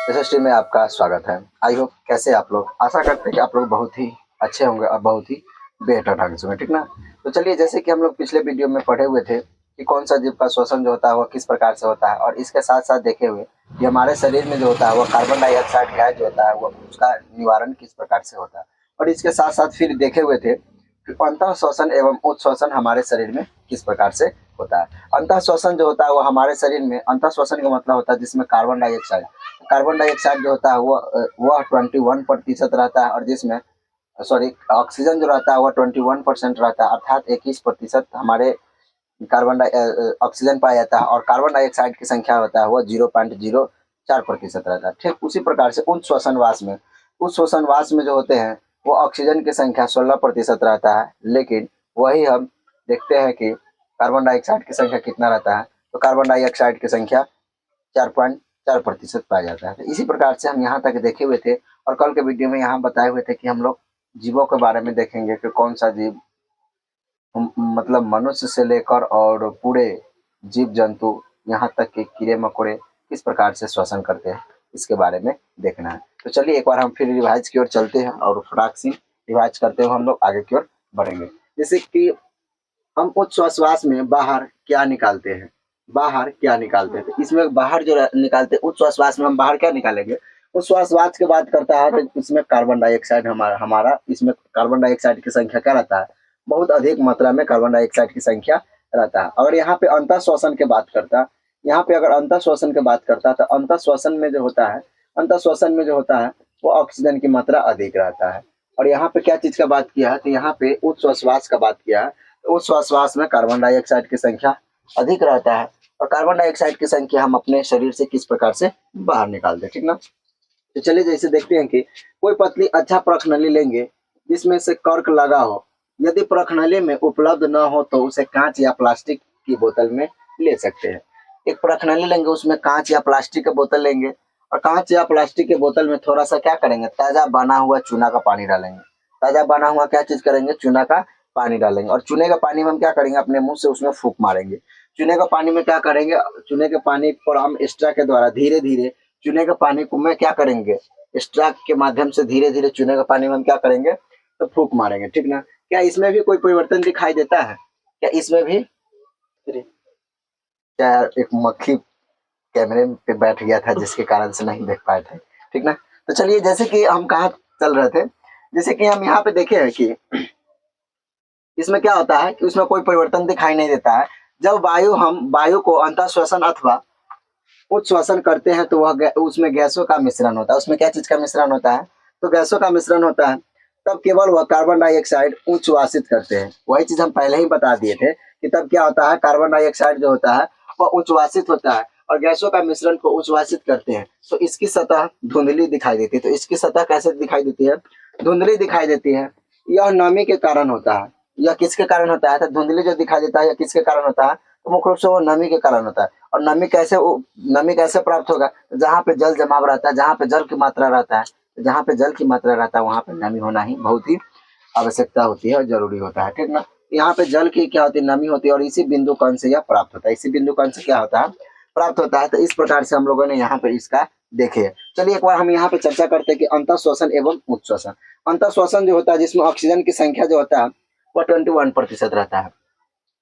इस स्ट्रीम में आपका स्वागत है। आई होप कैसे आप लोग, आशा करते हैं कि आप लोग बहुत ही अच्छे होंगे और बहुत ही बेहतर ढंग से होंगे, ठीक ना। तो चलिए, जैसे कि हम लोग पिछले वीडियो में पढ़े हुए थे कि कौन सा जीव का श्वसन जो होता है वह किस प्रकार से होता है, और इसके साथ साथ देखे हुए कि हमारे शरीर में जो होता है वह कार्बन डाइऑक्साइड गैस जो होता है वह उसका निवारण किस प्रकार से होता है। और इसके साथ साथ फिर देखे हुए थे कि अंतः श्वसन एवं उच्छ्वसन हमारे शरीर में किस प्रकार से होता है। अंतः श्वसन जो होता है वो हमारे शरीर में, अंतः श्वसन का मतलब होता है जिसमें कार्बन डाइऑक्साइड जो होता है वह 21% रहता है, और जिसमें सॉरी ऑक्सीजन जो रहता है वह 21% रहता है, अर्थात 21% हमारे ऑक्सीजन पाया जाता है, और कार्बन डाइऑक्साइड की संख्या होता है वह 0.04% रहता है। ठीक उसी प्रकार से उच्च श्वसनवास में जो होते हैं वो ऑक्सीजन की संख्या 16% रहता है, लेकिन वही हम देखते हैं कि कार्बन डाइऑक्साइड की संख्या कितना रहता है, तो कार्बन डाइऑक्साइड की संख्या 4.4% पाया जाता है। तो इसी प्रकार से हम यहाँ तक देखे हुए थे, और कल के वीडियो में यहाँ बताए हुए थे कि हम लोग जीवों के बारे में देखेंगे कि कौन सा जीव मतलब मनुष्य से लेकर और पूरे जीव जंतु यहाँ तक कि कीड़े मकोड़े किस प्रकार से श्वसन करते हैं, इसके बारे में देखना है। तो चलिए एक बार हम फिर रिवाइज की ओर चलते हैं, और फटाक से रिवाइज करते हुए हम लोग आगे की ओर बढ़ेंगे। जैसे कि हम उच्च श्वास में बाहर क्या निकालते हैं, तो इसमें बाहर जो निकालते हैं उच्च श्वास में हम बाहर क्या निकालेंगे। उच्च श्वास की बात करता है तो इसमें कार्बन डाइऑक्साइड हमारा हमारा इसमें कार्बन डाइऑक्साइड की संख्या क्या रहता है, बहुत अधिक मात्रा में कार्बन डाइऑक्साइड की संख्या रहता है। अगर यहाँ पे अंतः श्वसन की बात करता, यहाँ पे अगर अंतः श्वसन की बात करता तो अंतः श्वसन में जो होता है, अंतः श्वसन में जो होता है वो ऑक्सीजन की मात्रा अधिक रहता है। और यहाँ पे क्या चीज का बात किया है, तो यहाँ पे उच्च श्वास का बात किया है, तो उच्च श्वास में कार्बन डाइऑक्साइड की संख्या अधिक रहता है, और कार्बन डाइऑक्साइड की संख्या हम अपने शरीर से किस प्रकार से बाहर निकालते हैं, ठीक ना। तो चलिए जैसे देखते हैं कि कोई पतली अच्छा प्रखनली लेंगे जिसमें से कर्क लगा हो, यदि प्रखनली में उपलब्ध न हो तो उसे कांच या प्लास्टिक की बोतल में ले सकते हैं। एक प्रखनली लेंगे, उसमें कांच या प्लास्टिक की बोतल लेंगे, और कांच या प्लास्टिक की बोतल में थोड़ा सा क्या करेंगे, ताजा बना हुआ चूना का पानी डालेंगे। ताजा बना हुआ क्या चीज करेंगे, चूना का पानी डालेंगे, और चूने का पानी में हम क्या करेंगे, अपने मुंह से उसमें फूंक मारेंगे। चूने का पानी में क्या करेंगे, चूने के पानी पर हम एक्स्ट्रा के द्वारा धीरे धीरे चूने के पानी को में क्या करेंगे, एक्स्ट्रा के माध्यम से धीरे धीरे चूने के पानी में हम क्या करेंगे, तो फूंक मारेंगे, ठीक ना। क्या इसमें भी कोई परिवर्तन दिखाई देता है, क्या इसमें भी, क्या एक मक्खी कैमरे पे बैठ गया था जिसके कारण से नहीं देख पाए थे, ठीक ना। तो चलिए जैसे कि हम कहाँ चल रहे थे, जैसे कि हम यहाँ पे देखे हैं कि इसमें क्या होता है कि उसमें कोई परिवर्तन दिखाई नहीं देता है। जब वायु को अंतः श्वसन अथवा उच्च श्वसन करते हैं तो वह उसमें गैसों का मिश्रण होता है। उसमें क्या चीज का मिश्रण होता है, तो गैसों का मिश्रण होता है। तब केवल वह कार्बन डाइऑक्साइड उच्छ्वासित करते हैं। वही चीज हम पहले ही बता दिए थे कि तब क्या होता है, कार्बन डाइऑक्साइड जो होता है वह उच्छ्वासित होता है और गैसों का मिश्रण को उच्छ्वासित करते हैं, तो इसकी सतह धुंधली दिखाई देती है। तो इसकी सतह कैसे दिखाई देती है, धुंधली दिखाई देती है। यह नमी के कारण होता है। यह किसके कारण होता है, तो धुंधली जो दिखाई देता है यह किसके कारण होता है, तो मुख्य रूप से वो नमी के कारण होता है। और नमी कैसे प्राप्त होगा, जहाँ पे जल जमाव रहता है, जहाँ पे जल की मात्रा रहता है, जहाँ पे जल की मात्रा रहता है वहाँ पे नमी होना ही बहुत ही आवश्यकता होती है और जरूरी होता है, ठीक ना। यहाँ पे जल की क्या होती है, नमी होती है, और इसी बिंदु कण से यह प्राप्त होता है, इसी बिंदु कण से क्या होता है, प्राप्त होता है। तो इस प्रकार से हम लोगों ने यहाँ पे इसका देखे। चलिए एक बार हम यहाँ पे चर्चा करते हैं कि अंतः श्वसन एवं उच्च श्वसन। अंतः श्वसन जो होता है जिसमें ऑक्सीजन की संख्या जो होता है वह 21% रहता है।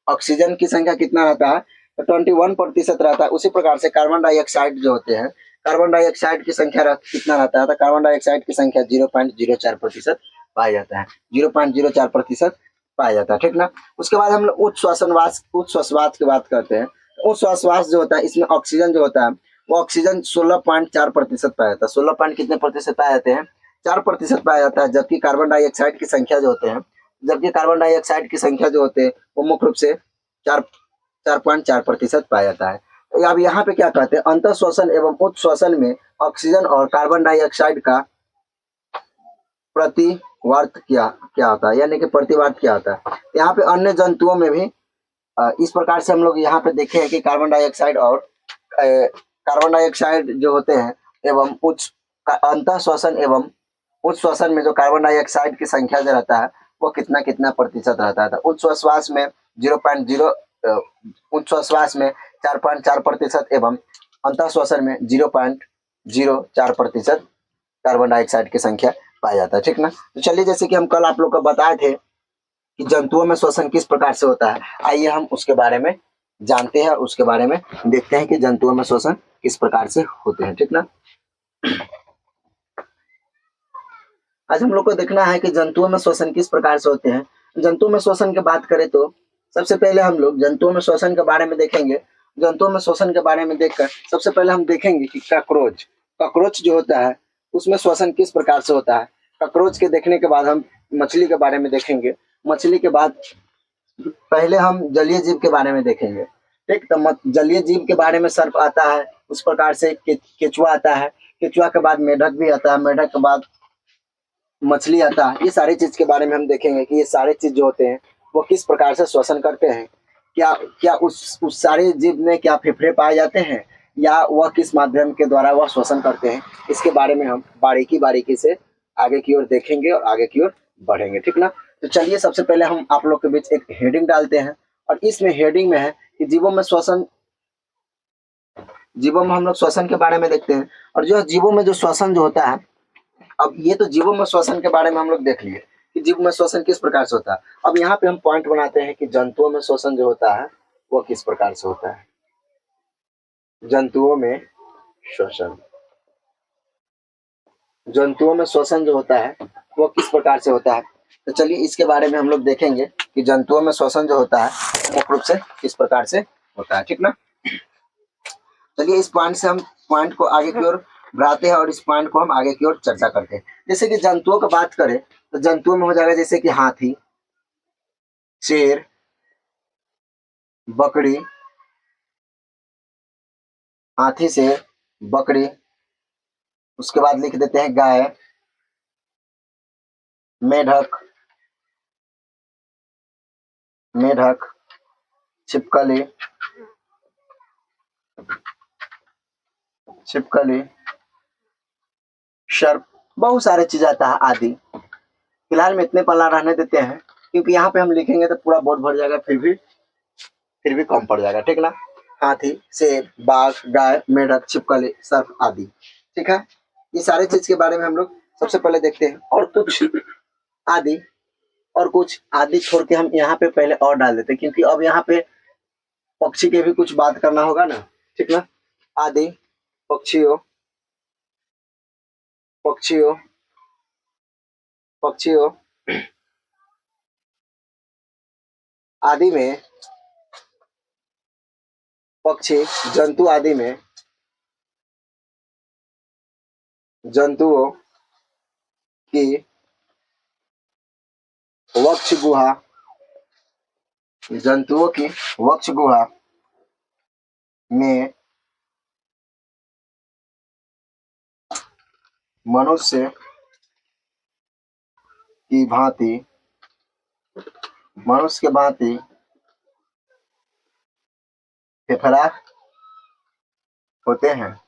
ऑक्सीजन की संख्या कितना रहता है, तो 21% रहता है। उसी प्रकार से कार्बन डाइऑक्साइड जो होते हैं, कार्बन डाइऑक्साइड की संख्या कितना रहता है, तो कार्बन डाइऑक्साइड की संख्या 0.04% पाया जाता है, 0.04% पाया जाता है, ठीक ना। उसके बाद हम लोग उच्च श्वास की बात करते हैं। उच्च श्वास जो होता है इसमें ऑक्सीजन जो होता है वो ऑक्सीजन 16.4% पाया जाता है। 16 पॉइंट कितने प्रतिशत पाए जाते हैं, 4% पाया जाता है। जबकि कार्बन डाइऑक्साइड की संख्या जो होते हैं, जबकि कार्बन डाइऑक्साइड की संख्या जो होते हैं वो मुख्य रूप से 4.4% पाया जाता है। तो अब यहाँ पे क्या कहते हैं, अंतः श्वसन एवं उच्च श्वसन में ऑक्सीजन और कार्बन डाइऑक्साइड का प्रतिवर्त क्या क्या होता है, यानी कि प्रतिवर्त क्या होता है। यहाँ पे अन्य जंतुओं में भी इस प्रकार से हम लोग यहाँ पे देखे हैं कि कार्बन डाइऑक्साइड और कार्बन डाइऑक्साइड जो होते हैं एवं उच्च अंतः श्वसन एवं उच्च श्वसन में जो कार्बन डाइऑक्साइड की संख्या जो रहता है वो कितना कितना प्रतिशत रहता है। तो उच्च श्वास में 0.0 उच्च श्वास में 4.4% एवं अंतः श्वसन में 0.4% कार्बन डाइऑक्साइड की संख्या पाया जाता है, ठीक ना। तो चलिए, जैसे कि हम कल आप लोग को बताए थे कि जंतुओं में श्वसन किस प्रकार से होता है, आइए हम उसके बारे में जानते हैं और उसके बारे में देखते हैं कि जंतुओं में श्वसन किस प्रकार से होते हैं, ठीक ना। आज हम लोग को देखना है कि जंतुओं में श्वसन किस प्रकार से होते हैं। जंतुओं में श्वसन की बात करें तो सबसे पहले हम लोग जंतुओं में श्वसन के बारे में देखेंगे। जंतुओं में श्वसन के बारे में देखकर सबसे पहले हम देखेंगे कि कॉकरोच जो होता है उसमें श्वसन किस प्रकार से होता है। कॉकरोच के देखने के बाद हम मछली के बारे में देखेंगे। मछली के बाद पहले हम जलीय जीव के बारे में देखेंगे, ठीक। तो जलीय जीव के बारे में सर्प आता है, उस प्रकार से केचुआ आता है, केचुआ के बाद मेढक भी आता है, मेढक के बाद मछली आता है। ये सारी चीज के बारे में हम देखेंगे कि ये सारे चीज जो होते हैं वो किस प्रकार से श्वसन करते हैं। क्या क्या उस सारे जीव में क्या फेफड़े पाए जाते हैं या वह किस माध्यम के द्वारा वह श्वसन करते हैं, इसके बारे में हम बारीकी से आगे की ओर देखेंगे और आगे की ओर बढ़ेंगे, ठीक ना। तो चलिए, सबसे पहले हम आप लोग के बीच एक हेडिंग डालते हैं और इसमें हेडिंग में है कि जीवों में हम लोग श्वसन के बारे में देखते हैं। और जो जीवों में जो श्वसन जो होता है, अब ये तो जीवों में श्वसन के बारे में हम लोग देख लिए कि जीव में श्वसन किस प्रकार से होता है। अब यहाँ पे हम पॉइंट बनाते हैं कि जंतुओं में श्वसन जो होता है वो किस प्रकार से होता है। जंतुओं में श्वसन जो होता है वो किस प्रकार से होता है। तो चलिए, इसके बारे में हम लोग देखेंगे कि जंतुओं में श्वसन जो होता है मुख्य रूप से किस प्रकार से होता है, ठीक ना। चलिए, इस पॉइंट से हम पॉइंट को आगे की ओर बढ़ाते हैं और इस पॉइंट को हम आगे की ओर चर्चा करते हैं। जैसे कि जंतुओं की बात करें तो जंतुओं में हो जाएगा जैसे कि हाथी, शेर, बकरी, हाथी से बकरी, उसके बाद लिख देते हैं गाय, मेढक, छिपकली, सर्प, बहुत सारे चीज आता है आदि। फिलहाल में इतने पल्ला रहने देते हैं क्योंकि यहाँ पे हम लिखेंगे तो पूरा बोर्ड भर जाएगा, फिर भी कम पड़ जाएगा, ठीक ना। हाथी, शेर, बाघ, गाय, मेढक, छिपकली, सर्प आदि, ठीक है। ये सारे चीज के बारे में हम लोग सबसे पहले देखते हैं और कुछ आदि छोड़ के हम यहाँ पे पहले और डाल देते हैं क्योंकि अब यहाँ पे पक्षी के भी कुछ बात करना होगा ना, ठीक ना। आदि पक्षियों आदि में पक्षी, जंतु आदि में जंतुओं की वक्ष गुहा में मनुष्य की भांति फेफड़ा होते हैं।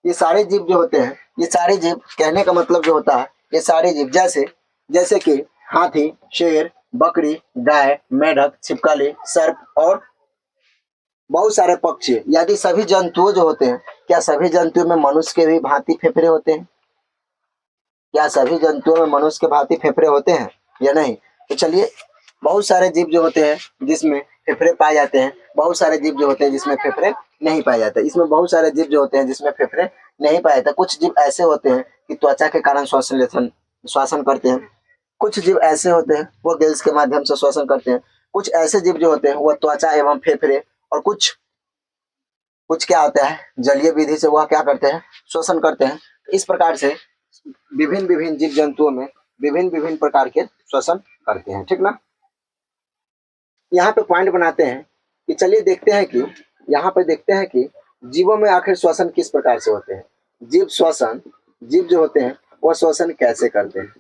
ये सारे जीव जो होते हैं, ये सारे जीव कहने का मतलब जो होता है, ये सारे जीव जैसे कि हाथी, शेर, बकरी, गाय, मेढक, छिपकली, सर्प और बहुत सारे पक्षी, यदि सभी जंतुओं जो होते हैं, क्या सभी जंतुओं में मनुष्य के भी भांति फेफड़े होते हैं? क्या सभी जंतुओं में मनुष्य के भांति फेफड़े होते हैं या नहीं? तो चलिए, बहुत सारे जीव जो होते हैं जिसमें फेफड़े पाए जाते हैं, बहुत सारे जीव जो होते हैं जिसमें फेफड़े नहीं पाए जाते। इसमें बहुत सारे जीव जो होते हैं जिसमें फेफड़े नहीं पाए जाते। कुछ जीव ऐसे होते हैं कि त्वचा के कारण श्वसन करते हैं। कुछ जीव ऐसे होते हैं वो गिल्स के माध्यम से श्वसन करते हैं। कुछ ऐसे जीव जो होते हैं वो त्वचा एवं फेफड़े और कुछ क्या होता है, जलीय विधि से वह क्या करते हैं, श्वसन करते हैं। इस प्रकार से विभिन्न जीव जंतुओं में विभिन्न प्रकार के श्वसन करते हैं, ठीक ना। यहाँ पे पॉइंट बनाते हैं कि चलिए देखते हैं कि यहाँ पे देखते हैं कि जीवों में आखिर श्वसन किस प्रकार से होते हैं। जीव जो होते हैं वह श्वसन कैसे करते हैं।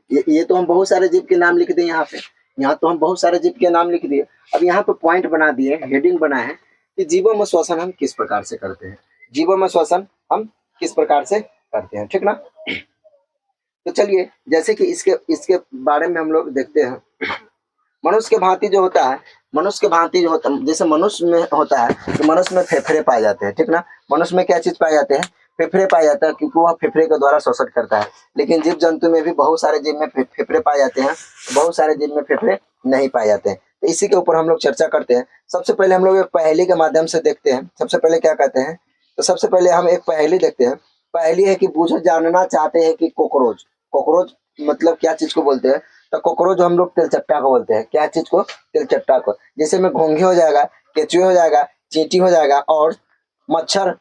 ये तो हम बहुत सारे जीव के नाम लिख दिए। यहाँ तो हम बहुत सारे जीव के नाम लिख दिए। अब यहाँ पे पॉइंट बना दिए, हेडिंग बना है कि जीवों में श्वसन हम किस प्रकार से करते हैं, ठीक ना। तो चलिए, जैसे कि इसके बारे में हम लोग देखते हैं। मनुष्य के भांति जो होता है, मनुष्य के भांति जो होता, जैसे मनुष्य में होता है कि मनुष्य में फेफड़े पाए जाते हैं, ठीक ना। मनुष्य में क्या चीज पाए जाते हैं, फेफड़े पाए जाता है, क्योंकि वह फेफड़े के द्वारा शोषण करता है। लेकिन जीव जंतु में भी बहुत सारे जीव में फेफड़े पाए जाते हैं, बहुत सारे जीव में फेफड़े नहीं पाए जाते हैं। तो इसी के ऊपर हम लोग चर्चा करते हैं। सबसे पहले हम लोग एक पहेली के माध्यम से देखते हैं। सबसे पहले क्या कहते हैं, तो सबसे पहले हम एक पहेली देखते हैं। पहेली है कि बूझो जानना चाहते हैं कि कॉकरोच, कॉकरोच मतलब क्या चीज को बोलते हैं, तो कॉकरोच हम लोग तिलचट्टा को बोलते हैं। क्या चीज को, तिलचट्टा को। जैसे में घोंघे हो जाएगा, केचुए हो जाएगा, चींटी हो जाएगा और मच्छर,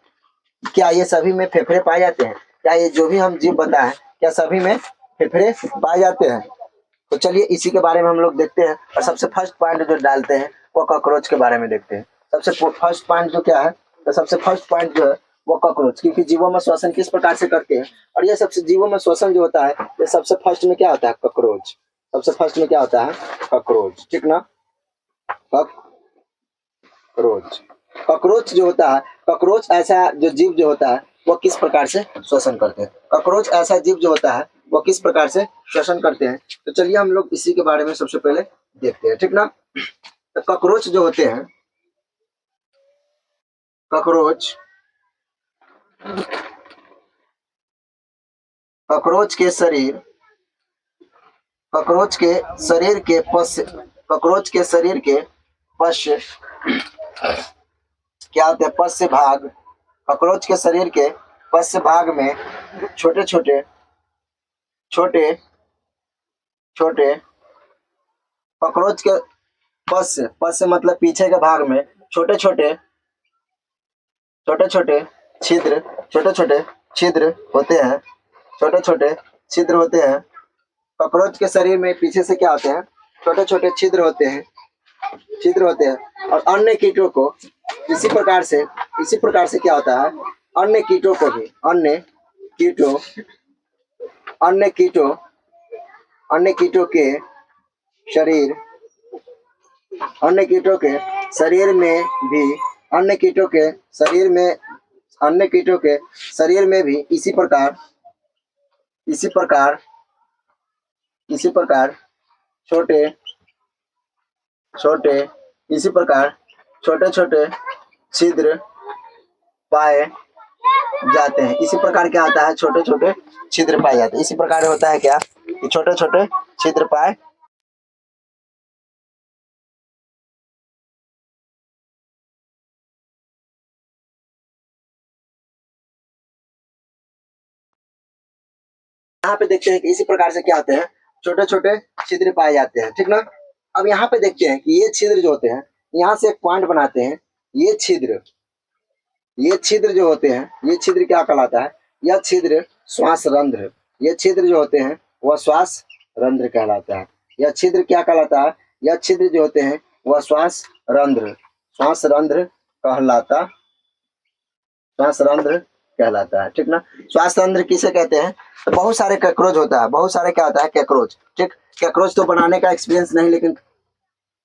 क्या ये सभी में फेफड़े पाए जाते हैं? क्या ये जो भी हम जीव बताए क्या सभी में फेफड़े पाए जाते हैं? तो चलिए इसी के बारे में हम लोग देखते हैं। और सबसे फर्स्ट पॉइंट जो डालते हैं वो कॉकरोच के बारे में देखते हैं। सबसे फर्स्ट पॉइंट जो क्या है, तो सबसे फर्स्ट पॉइंट जो है वो कॉकरोच, क्योंकि जीवों में श्वसन किस प्रकार से करते हैं। और ये सबसे जीवों में श्वसन जो होता है, ये सबसे फर्स्ट में क्या होता है, कॉकरोच। सबसे फर्स्ट में क्या होता है, कॉकरोच, ठीक ना। कॉकरोच, कॉकरोच जो होता है, कॉकरोच ऐसा जो जीव जो होता है वो किस प्रकार से श्वसन करते हैं। कॉकरोच ऐसा जीव जो होता है वो किस प्रकार से श्वसन करते हैं। तो चलिए हम लोग इसी के बारे में सबसे पहले देखते हैं, ठीक ना। तो कॉकरोच जो होते हैं, कॉकरोच, कॉकरोच के शरीर, कॉकरोच के शरीर के पश्य, कॉकरोच के शरीर के पश्य क्या होते हैं, पश्य भाग, कॉकरोच के शरीर के पश्य भाग में छोटे छोटे छोटे छोटे कॉकरोच के पश्य, पश्य मतलब पीछे के भाग में छोटे छोटे छोटे छोटे छिद्र, छोटे छोटे छिद्र होते हैं, छोटे छोटे छिद्र होते हैं। कॉकरोच के शरीर में पीछे से क्या होते हैं, छोटे छोटे छिद्र होते हैं, छिद्र होते हैं। और अन्य कीटों को इसी प्रकार से क्या होता है, अन्य कीटों को भी, अन्य कीटों, अन्य कीटों, अन्य कीटों के शरीर, अन्य कीटों के शरीर में भी, अन्य कीटों के शरीर में, अन्य कीटों के शरीर में भी इसी प्रकार, इसी प्रकार, इसी प्रकार छोटे छोटे, इसी प्रकार छोटे छोटे छिद्र पाए जाते हैं। इसी प्रकार क्या होता है, छोटे छोटे छिद्र पाए जाते हैं। इसी प्रकार होता है क्या, कि छोटे छोटे छिद्र पाए। यहाँ पे देखते हैं कि इसी प्रकार से क्या होते हैं, छोटे छोटे छिद्र पाए जाते हैं, ठीक ना। अब यहाँ पे देखते हैं कि ये छिद्र जो होते हैं, यहाँ से एक पॉइंट बनाते हैं। ये छिद्र, ये छिद्र जो होते हैं, ये छिद्र क्या कहलाता है, यह छिद्र श्वास रंध्र, ये छिद्र जो होते हैं वह श्वास रंध्र कहलाता है। यह छिद्र क्या कहलाता है, यह छिद्र जो होते हैं वह श्वास रंध्र, श्वास रंध्र कहलाता, श्वास रंध्र कहलाता है, ठीक ना। श्वास रंध्र किसे कहते हैं, तो बहुत सारे कॉकरोच होता है, बहुत सारे क्या होता है, कॉकरोच, ठीक। कॉकरोच तो बनाने का एक्सपीरियंस नहीं, लेकिन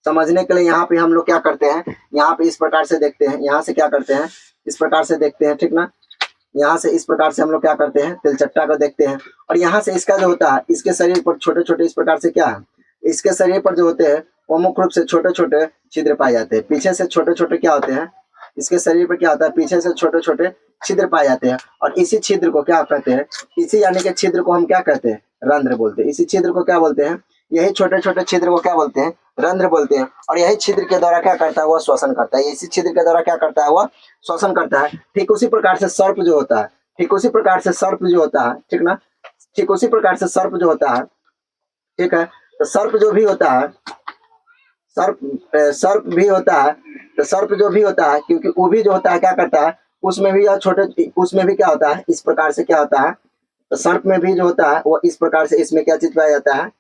समझने के लिए यहाँ पे हम लोग क्या करते हैं, यहाँ पे इस प्रकार से देखते हैं, यहाँ से क्या करते हैं, इस प्रकार से देखते हैं, ठीक ना। यहाँ से इस प्रकार से हम लोग क्या करते हैं, तिलचट्टा को देखते हैं। और यहाँ से इसका जो होता है, इसके शरीर पर छोटे छोटे इस प्रकार से क्या है, इसके शरीर पर जो होते हैं वो मुख्य रूप से छोटे छोटे छिद्र पाए जाते हैं। पीछे से छोटे छोटे क्या होते हैं, इसके शरीर पर क्या होता है, पीछे से छोटे छोटे छिद्र पाए जाते हैं। और इसी छिद्र को क्या कहते हैं, इसी यानी कि छिद्र को हम क्या कहते हैं, रंध्र बोलते हैं। इसी छिद्र को क्या बोलते हैं, यही छोटे छोटे छिद्र को क्या बोलते हैं, रंध्र बोलते हैं। और यही छिद्र के द्वारा क्या करता है, वह श्वसन करता है। इसी छिद्र के द्वारा क्या करता है, वह श्वसन करता है। ठीक उसी प्रकार से सर्प जो होता है, ठीक उसी प्रकार से सर्प जो होता है, ठीक ना, ठीक उसी प्रकार से सर्प जो होता है, ठीक है। तो सर्प जो भी होता है, सर्प सर्प भी होता है, तो सर्प जो भी होता है, क्योंकि वो भी जो होता है क्या करता है, उसमें भी छोटे, उसमें भी क्या होता है, इस प्रकार से क्या होता है, तो सर्प में भी जो होता है वो इस प्रकार से, इसमें क्या चीज पाया जाता है,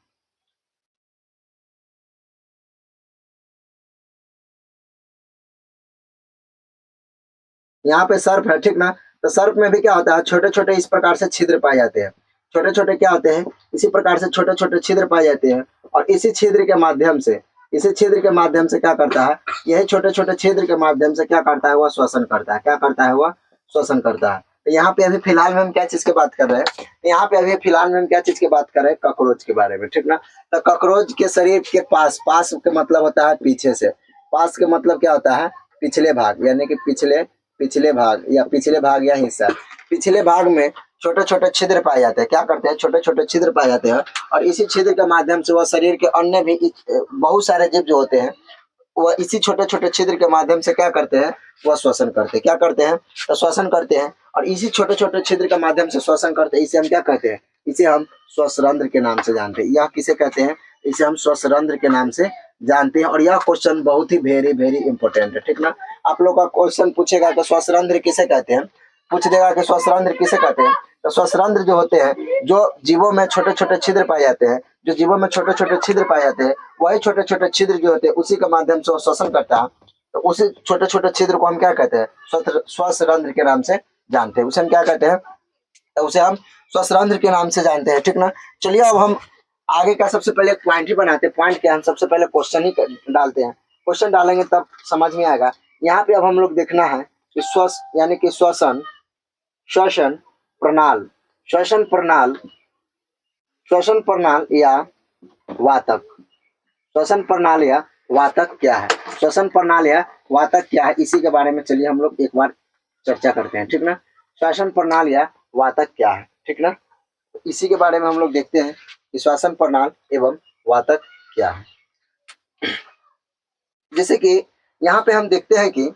यहाँ पे सर्प है, ठीक ना। तो सर्प में भी क्या होता है, छोटे छोटे इस प्रकार से छिद्र पाए जाते हैं। छोटे छोटे क्या होते हैं, इसी प्रकार से छोटे छोटे छिद्र पाए जाते हैं। और इसी छिद्र के माध्यम से, इसी छिद्र के माध्यम से क्या करता है, यही छोटे छोटे छिद्र के माध्यम से क्या करता है, वह श्वसन करता है। क्या करता है, वह श्वसन करता है। तो यहाँ पे अभी फिलहाल में हम क्या चीज की बात कर रहे हैं, यहाँ पे अभी फिलहाल में हम क्या चीज की बात कर रहे हैं, कॉकरोच के बारे में, ठीक ना। तो कॉकरोच के शरीर के पास, पास के मतलब होता है पीछे से, पास का मतलब क्या होता है, पिछले भाग, यानी कि पिछले भाग या पिछले भाग या हिस्सा। पिछले भाग में छोटे छोटे छिद्र पाए जाते हैं। क्या करते हैं, छोटे छोटे छिद्र पाए जाते हैं, और इसी छिद्र के माध्यम से वह शरीर के अन्य भी बहुत सारे जीव जो होते हैं वह इसी छोटे छोटे छिद्र के माध्यम से क्या करते हैं, वह श्वसन करते हैं। क्या करते हैं, तो श्वसन करते हैं, और इसी छोटे छोटे छिद्र के माध्यम से श्वसन करते हैं। इसे हम क्या कहते हैं, इसे हम श्वसरंध्र के नाम से जानते हैं। यह किसे कहते हैं, इसे हम श्वसरंध्र के नाम से जानते हैं। और यह क्वेश्चन बहुत ही वेरी वेरी इंपॉर्टेंट है, ठीक ना। आप लोग का क्वेश्चन पूछेगा कि श्वसरंध्र किसे कहते हैं, पूछ देगा कि श्वसरंध्र किसे कहते हैं। तो श्वसरंध्र जो होते हैं, जो जीवों में छोटे छोटे छिद्र पाए जाते हैं, जो जीवों में छोटे छोटे छिद्र पाए जाते हैं, वही छोटे छोटे छिद्र जो होते हैं उसी के माध्यम से श्वसन करता है। तो उसी छोटे छोटे छिद्र को हम क्या कहते हैं, श्वसरंध्र के नाम से जानते हैं। उसे हम क्या कहते हैं, तो उसे हम श्वसरंध्र के नाम से जानते हैं, ठीक ना। चलिए अब हम आगे का सबसे पहले पॉइंट ही बनाते हैं। पॉइंट क्या, हम सबसे पहले क्वेश्चन ही डालते हैं। क्वेश्चन डालेंगे तब समझ में आएगा। यहाँ पे अब हम लोग देखना है कि श्वस यानी कि श्वसन, श्वसन प्रणाल, श्वसन प्रणाल, श्वसन प्रणाल या वातक, श्वसन प्रणाल या वातक क्या है, श्वसन प्रणाल या वातक क्या है, इसी के बारे में चलिए हम लोग एक बार चर्चा करते हैं, ठीक ना। श्वसन प्रणाल या वातक क्या है, ठीक ना, इसी के बारे में हम लोग देखते हैं कि श्वसन प्रणाल एवं वातक क्या है। जैसे कि यहाँ पे हम देखते हैं कि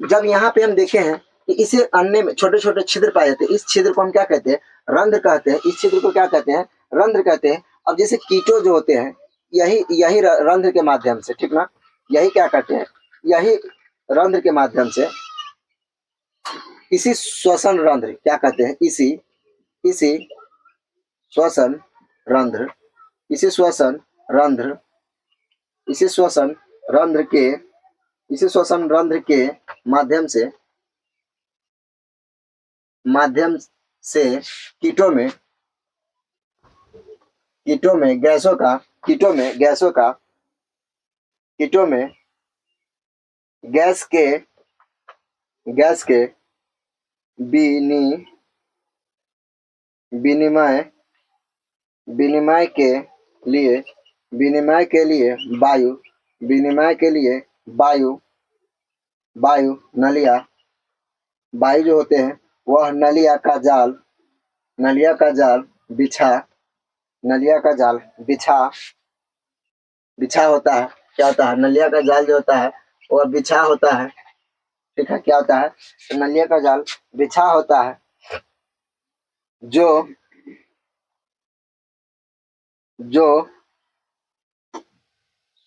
जब यहाँ पे हम देखे हैं कि इसे अन्य में छोटे छोटे छिद्र पाए जाते हैं, इस छिद्र को हम क्या कहते हैं, रंध्र कहते हैं। इस छिद्र को क्या कहते हैं, रंध्र कहते हैं। अब जैसे कीटो जो होते हैं, यही रंध्र के माध्यम से, ठीक ना, यही क्या कहते हैं, यही रंध्र के माध्यम से, इसी श्वसन रंध्र क्या कहते हैं, इसी श्वसन रंध्र, इसी श्वसन रंध्र, इसी श्वसन रंध्र के, इसी श्वसन रंध्र के माध्यम से कीटों में गैसों का, कीटों में गैस के विनिमय के लिए वायु नलिया, वायु जो होते हैं वह नलिया का जाल बिछा होता है। क्या होता है, नलिया का जाल जो होता है वह बिछा होता है, ठीक है। क्या होता है, तो नलिया का जाल बिछा होता है, जो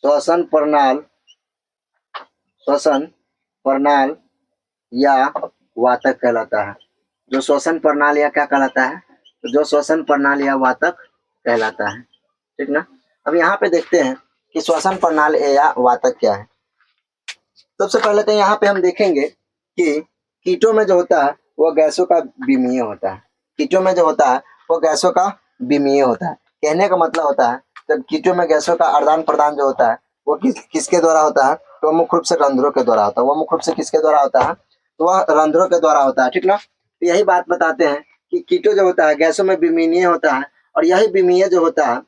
श्वसन प्रणाल या वातक कहलाता है। जो श्वसन प्रणाल या क्या कहलाता है, तो जो श्वसन प्रणाल या वातक कहलाता है, ठीक ना। अब यहाँ पे देखते हैं कि श्वसन प्रणाल या वातक क्या है। सबसे पहले तो यहाँ पे हम देखेंगे कि कीटों में जो होता है वह गैसों का विमीय होता है। कीटों में जो होता है वो गैसों का विमीय होता है। कहने का मतलब होता है जब कीटों में गैसों का आदान प्रदान जो होता है वो किसके द्वारा होता है, तो मुख्य रूप से रंध्रों के द्वारा होता है। वह मुख्य रूप से किसके द्वारा होता है, तो वह रंध्रों के द्वारा होता है, ठीक ना। तो यही बात बताते हैं कि कीटो जो होता है गैसों में विमीय होता है, और यही विमीय जो होता है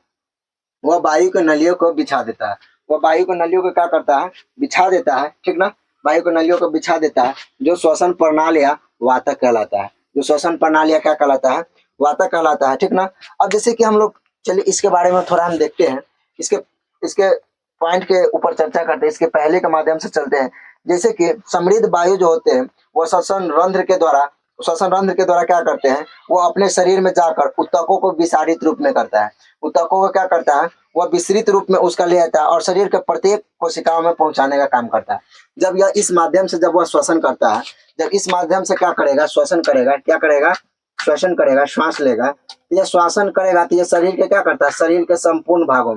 वह वायु के नलियों को बिछा देता है। वह वायु के नलियों को क्या करता है, बिछा देता है, ठीक ना। वायु के नलियों को बिछा देता है, जो श्वसन प्रणाल या वातक कहलाता है। जो श्वसन प्रणाल या क्या कहलाता है, वातक कहलाता है, ठीक ना। अब जैसे कि हम लोग चलिए इसके बारे में थोड़ा हम देखते हैं, इसके पॉइंट के ऊपर चर्चा करते हैं, इसके पहले के माध्यम से चलते हैं। जैसे कि समृद्ध वायु जो होते हैं वह श्वसन रंध्र के द्वारा क्या करते हैं, वो अपने शरीर में जाकर उत्तकों को विसारित रूप में करता है। उत्तकों को क्या करता है, वह विस्तृत रूप में उसका ले आता है और शरीर के प्रत्येक कोशिकाओं में पहुंचाने का काम करता है। जब यह इस माध्यम से जब वह श्वसन करता है, जब इस माध्यम से क्या करेगा, श्वसन करेगा, क्या करेगा, श्वसन करेगा, श्वास लेगा। यह श्वसन करेगा तो यह शरीर के क्या करता है, शरीर के संपूर्ण भागों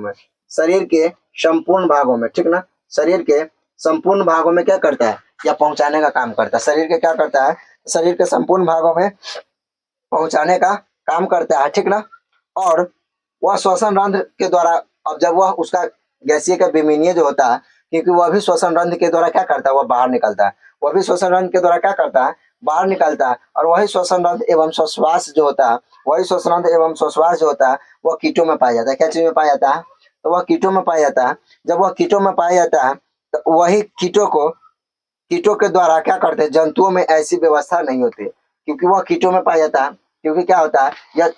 में, ठीक ना, शरीर के संपूर्ण भागों में क्या करता है, या पहुंचाने का काम करता है। शरीर के क्या करता है, शरीर के संपूर्ण भागों में पहुंचाने का काम करता है, ठीक ना। और वह श्वसन रंध्र के द्वारा, अब जब वह उसका गैसीय का विमीय जो होता है, क्योंकि वह भी श्वसन रंध्र के द्वारा क्या करता है, वह बाहर निकलता है। वह भी श्वसन रंध्र के द्वारा क्या करता है, बाहर निकलता है। और वही श्वसन रंध्र एवं श्वास जो होता है, वह कीटों में पाया जाता है। क्या चीज में पाया जाता है, तो वह कीटों में पाया जाता है। जब वह कीटों में पाया जाता है तो वही कीटों के द्वारा क्या करते हैं, जंतुओं में ऐसी व्यवस्था नहीं होती, क्योंकि वह कीटों में पाया जाता है। क्योंकि क्या होता है,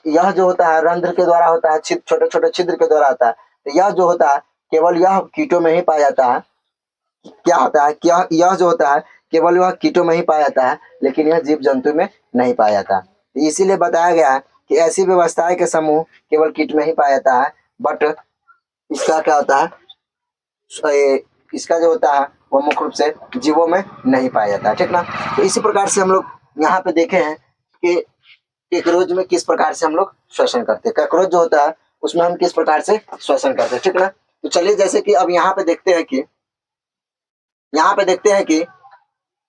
यह जो होता है रंध्र के द्वारा होता है, छोटे छोटे छिद्र के द्वारा होता है। तो यह जो होता है केवल यह कीटों में ही पाया जाता है। क्या होता है कि यह जो होता है केवल वह कीटों में ही पाया जाता है, लेकिन यह जीव जंतु में नहीं पाया जाता। तो इसीलिए बताया गया है कि ऐसी व्यवस्थाएं के समूह केवल कीट में ही पाया जाता है, बट इसका क्या होता है, इसका जो होता है वो मुख्य रूप से जीवों में नहीं पाया जाता है, ठीक ना। तो इसी प्रकार से हम लोग यहाँ पे देखे हैं कि कॉकरोच में किस प्रकार से हम लोग श्वसन करते हैं, कॉकरोच जो होता है उसमें हम किस प्रकार से श्वसन करते हैं, ठीक ना। तो चलिए जैसे कि अब यहाँ पे देखते हैं कि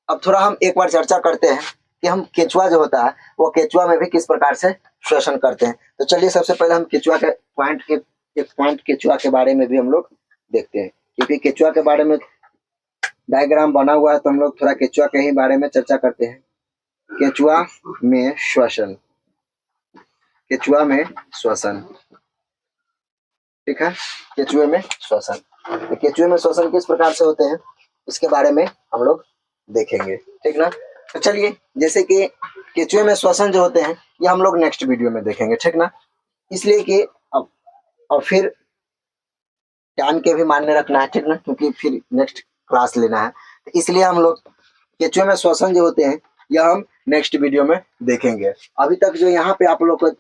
अब थोड़ा हम एक बार चर्चा करते हैं कि हम केचुआ जो होता है वो केचुआ में भी किस प्रकार से श्वसन करते हैं। तो चलिए सबसे पहले हम केचुआ के पॉइंट केचुआ के बारे में भी हम लोग देखते हैं, क्योंकि केचुआ के बारे में डायग्राम बना हुआ है, तो हम लोग थोड़ा केचुआ के ही बारे में चर्चा करते हैं। केचुआ में श्वसन, ठीक है। केचुए में श्वसन, तो केचुए में श्वसन किस प्रकार से होते हैं इसके बारे में हम लोग देखेंगे, ठीक ना। तो चलिए जैसे कि केचुए में श्वसन जो होते हैं ये हम लोग नेक्स्ट वीडियो में देखेंगे, ठीक ना। इसलिए कि अब फिर जान के भी मान्य रखना है, ठीक ना, क्योंकि फिर नेक्स्ट क्लास लेना है। तो इसलिए हम लोग केचुए में श्वसन जो होते हैं यह हम नेक्स्ट वीडियो में देखेंगे। अभी तक जो यहाँ पे आप लोग को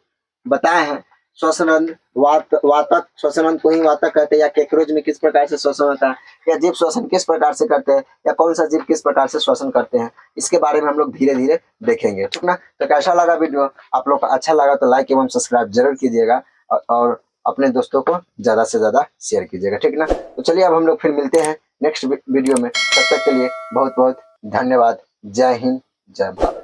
बताए हैं श्वसन वातक, श्वसन को ही वातक कहते हैं, या कॉकरोच में किस प्रकार से श्वसन होता है, या जीव श्वसन किस प्रकार से करते हैं, या कौन सा जीव किस प्रकार से श्वसन करते हैं, इसके बारे में हम लोग धीरे धीरे देखेंगे, ठीक ना। तो कैसा लगा वीडियो, आप लोग को अच्छा लगा तो लाइक एवं सब्सक्राइब जरूर कीजिएगा, और अपने दोस्तों को ज्यादा से ज्यादा शेयर कीजिएगा, ठीक ना। तो चलिए अब हम लोग फिर मिलते हैं नेक्स्ट वीडियो में, तब तक के लिए बहुत बहुत धन्यवाद। जय हिंद, जय भारत।